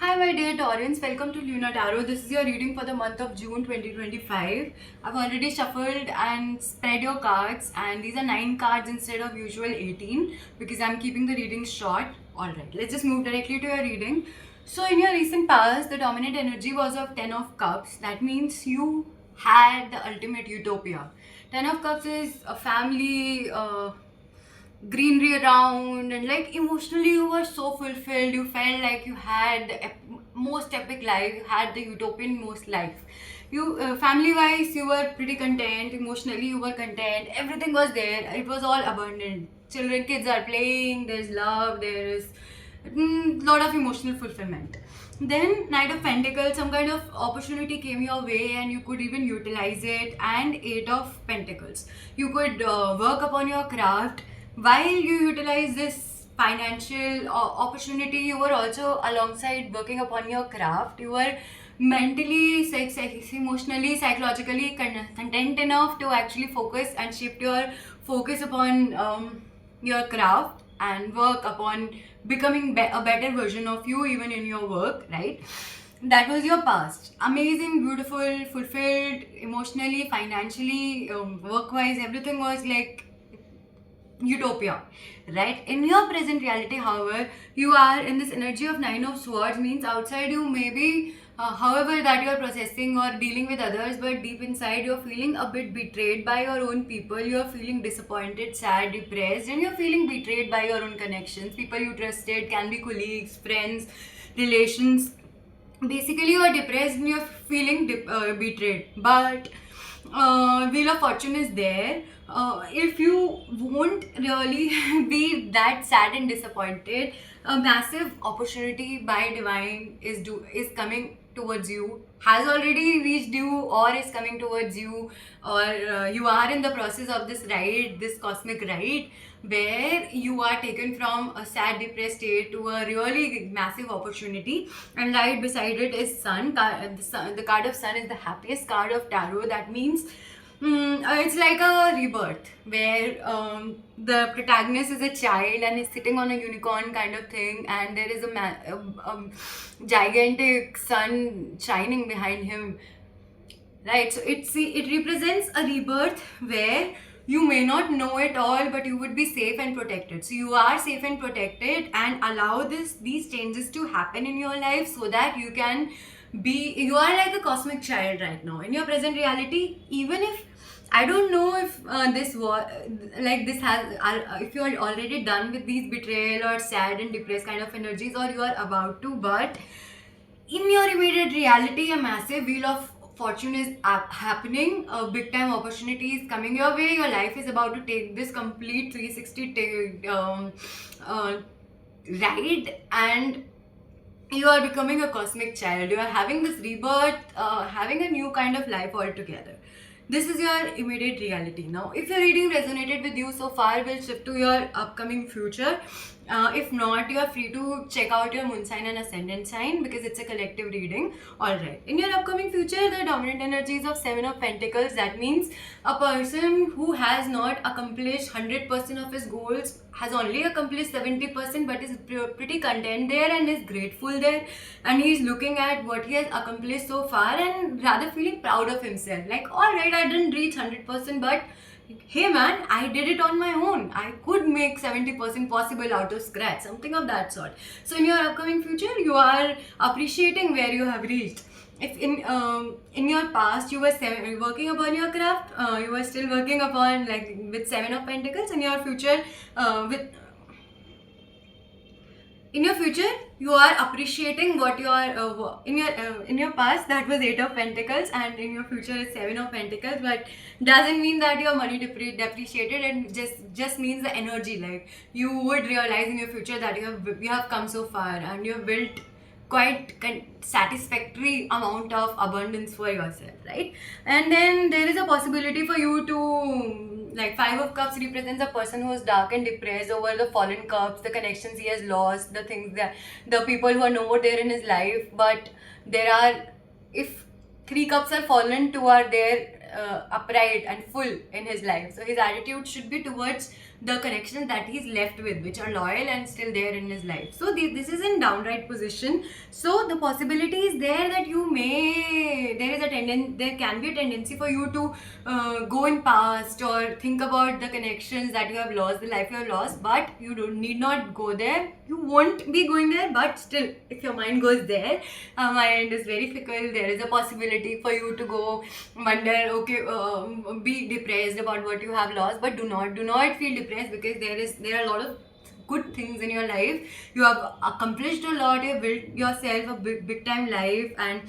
Hi, my dear Taurans. Welcome to Luna Tarot. This is your reading for the month of June 2025. I've already shuffled and spread your cards, and these are 9 cards instead of usual 18 because I'm keeping the reading short. Alright, let's just move directly to your reading. So, in your recent past, the dominant energy was of 10 of Cups. That means you had the ultimate utopia. 10 of Cups is a family. Greenery around, and like emotionally you were so fulfilled. You felt like you had the most epic life. You had the utopian most life. You family wise you were pretty content. Emotionally you were content. Everything was there. It was all abundant. Children, kids are playing. There's love. There is lot of emotional fulfillment. Then Knight of Pentacles, some kind of opportunity came your way and you could even utilize it. And Eight of Pentacles, you could work upon your craft. While you utilize this financial opportunity, you were also alongside working upon your craft. You were mentally, emotionally, psychologically content enough to actually focus and shift your focus upon your craft and work upon becoming a better version of you even in your work, right? That was your past. Amazing, beautiful, fulfilled, emotionally, financially, work wise, everything was like utopia, right? In your present reality, however, you are in this energy of Nine of Swords. Means outside you maybe however that you're processing or dealing with others, but deep inside you're feeling a bit betrayed by your own people. You're feeling disappointed, sad, depressed, and you're feeling betrayed by your own connections. People you trusted, can be colleagues, friends, relations. Basically you are depressed and you're feeling betrayed, but Wheel of Fortune is there. If you won't really be that sad and disappointed, a massive opportunity by divine is coming towards you, has already reached you, or is coming towards you, or you are in the process of this ride, this cosmic ride, where you are taken from a sad depressed state to a really massive opportunity. And right beside it is the card of Sun is the happiest card of tarot. That means it's like a rebirth where the protagonist is a child and is sitting on a unicorn kind of thing, and there is a gigantic sun shining behind him, right? So it represents a rebirth where you may not know it all, but you would be safe and protected. So you are safe and protected, and allow these changes to happen in your life so that you can you are like a cosmic child right now in your present reality. Even if I don't know if this was like this has if you are already done with these betrayal or sad and depressed kind of energies, or you are about to, but in your immediate reality, a massive wheel of fortune is happening. A big time opportunity is coming your way. Your life is about to take this complete 360 ride, and you are becoming a cosmic child. You are having this rebirth, having a new kind of life altogether. This is your immediate reality. Now, if your reading resonated with you so far, we'll shift to your upcoming future. If not, you are free to check out your moon sign and ascendant sign because it's a collective reading. Alright, in your upcoming future, the dominant energies of Seven of Pentacles. That means a person who has not accomplished 100% of his goals, has only accomplished 70%, but is pretty content there and is grateful there, and he's looking at what he has accomplished so far and rather feeling proud of himself. Like, alright, I didn't reach 100%, but hey man, I did it on my own. I could make 70% possible out of scratch, something of that sort. So in your upcoming future, you are appreciating where you have reached. If in your past you were working upon your craft, you were still working upon like with Seven of Pentacles. In your future, with in your future you are appreciating what you are in your past that was Eight of Pentacles, and in your future is Seven of Pentacles. But doesn't mean that your money depreciated, and just means the energy, like you would realize in your future that you have come so far and you have built quite satisfactory amount of abundance for yourself, right? And then there is a possibility for you to, like, Five of Cups represents a person who is dark and depressed over the fallen cups, the connections he has lost, the things that the people who are no more there in his life. But there are, if three cups are fallen, two are there upright and full in his life. So his attitude should be towards the connections that he's left with, which are loyal and still there in his life. So this is in downright position. So the possibility is there that there can be a tendency for you to go in past or think about the connections that you have lost, the life you have lost, but you need not go there. You won't be going there, but still, if your mind goes there, mind is very fickle. There is a possibility for you to go wonder, okay, be depressed about what you have lost, but do not feel depressed, because there are a lot of good things in your life. You have accomplished a lot, you have built yourself a big time life, and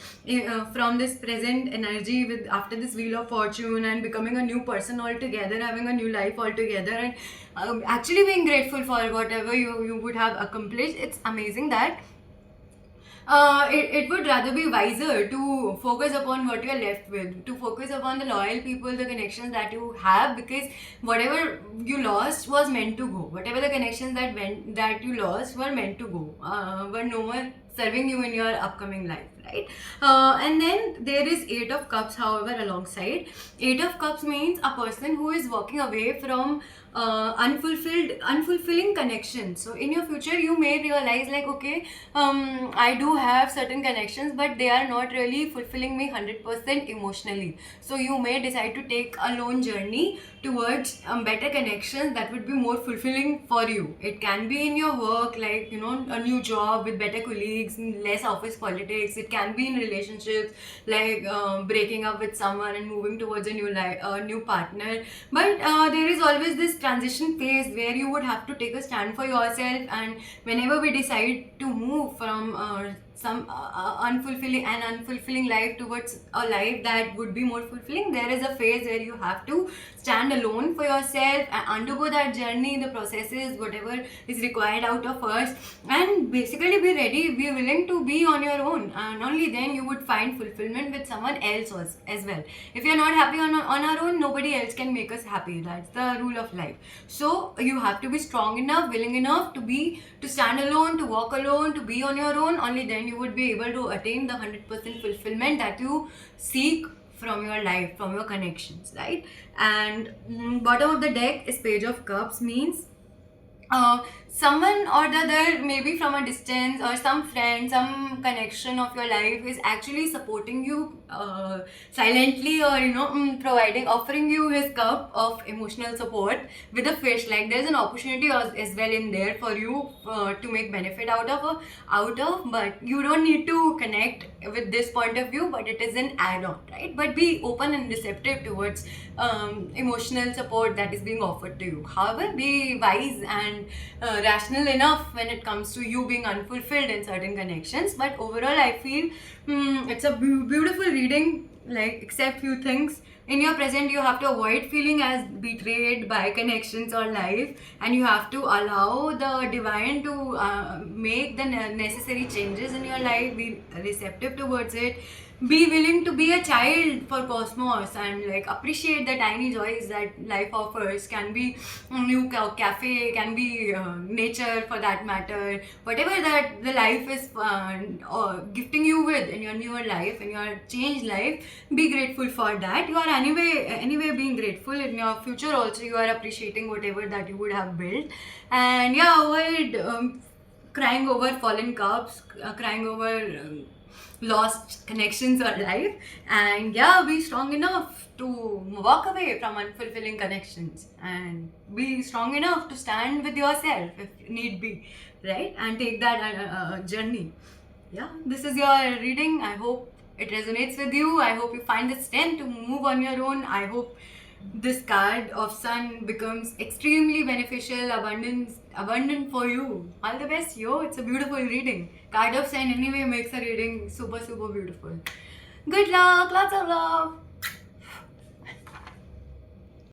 from this present energy, with after this wheel of fortune and becoming a new person altogether, having a new life altogether, and actually being grateful for whatever you would have accomplished, it's amazing that it would rather be wiser to focus upon what you're left with, to focus upon the loyal people, the connections that you have, because whatever you lost was meant to go. Whatever the connections that you lost were meant to go, were no more serving you in your upcoming life, right? And then there is Eight of Cups, however, alongside. Eight of Cups means a person who is walking away from unfulfilling connections. So in your future you may realize, like, okay, I do have certain connections, but they are not really fulfilling me 100% emotionally. So you may decide to take a lone journey towards better connections that would be more fulfilling for you. It can be in your work, like, a new job with better colleagues, less office politics. It can be in relationships, like breaking up with someone and moving towards a new partner. But there is always this transition phase where you would have to take a stand for yourself, and whenever we decide to move from some unfulfilling life towards a life that would be more fulfilling, there is a phase where you have to stand alone for yourself and undergo that journey, the processes, whatever is required out of us, and basically be ready, be willing to be on your own, and only then you would find fulfillment with someone else as well. If you're not happy on our own, nobody else can make us happy. That's the rule of life. So you have to be strong enough, willing enough to stand alone, to walk alone, to be on your own. Only then you would be able to attain the 100% fulfillment that you seek from your life, from your connections, right? And bottom of the deck is Page of Cups, means someone or the other, maybe from a distance, or some friend, some connection of your life is actually supporting you silently, or offering you his cup of emotional support with a fish. Like, there's an opportunity as well in there for you to make benefit out of, but you don't need to connect with this point of view, but it is an add-on, right? But be open and receptive towards emotional support that is being offered to you. However, be wise and rational enough when it comes to you being unfulfilled in certain connections. But overall, I feel it's a beautiful reading, like, except few things. In your present, you have to avoid feeling as betrayed by connections or life, and you have to allow the divine to make the necessary changes in your life. Be receptive towards it. Be willing to be a child for cosmos, and like appreciate the tiny joys that life offers. Can be new cafe, can be nature for that matter. Whatever that the life is gifting you with in your newer life, in your changed life, be grateful for that. You are anyway being grateful. In your future also, you are appreciating whatever that you would have built. And yeah, avoid crying over fallen cups, crying over lost connections or life, and yeah, be strong enough to walk away from unfulfilling connections, and be strong enough to stand with yourself if need be, right? And take that journey. Yeah, this is your reading. I hope it resonates with you. I hope you find the strength to move on your own. I hope this card of Sun becomes extremely beneficial, abundant for you. All the best, yo. It's a beautiful reading. Card of Sun anyway makes a reading super beautiful. Good luck, lots of love.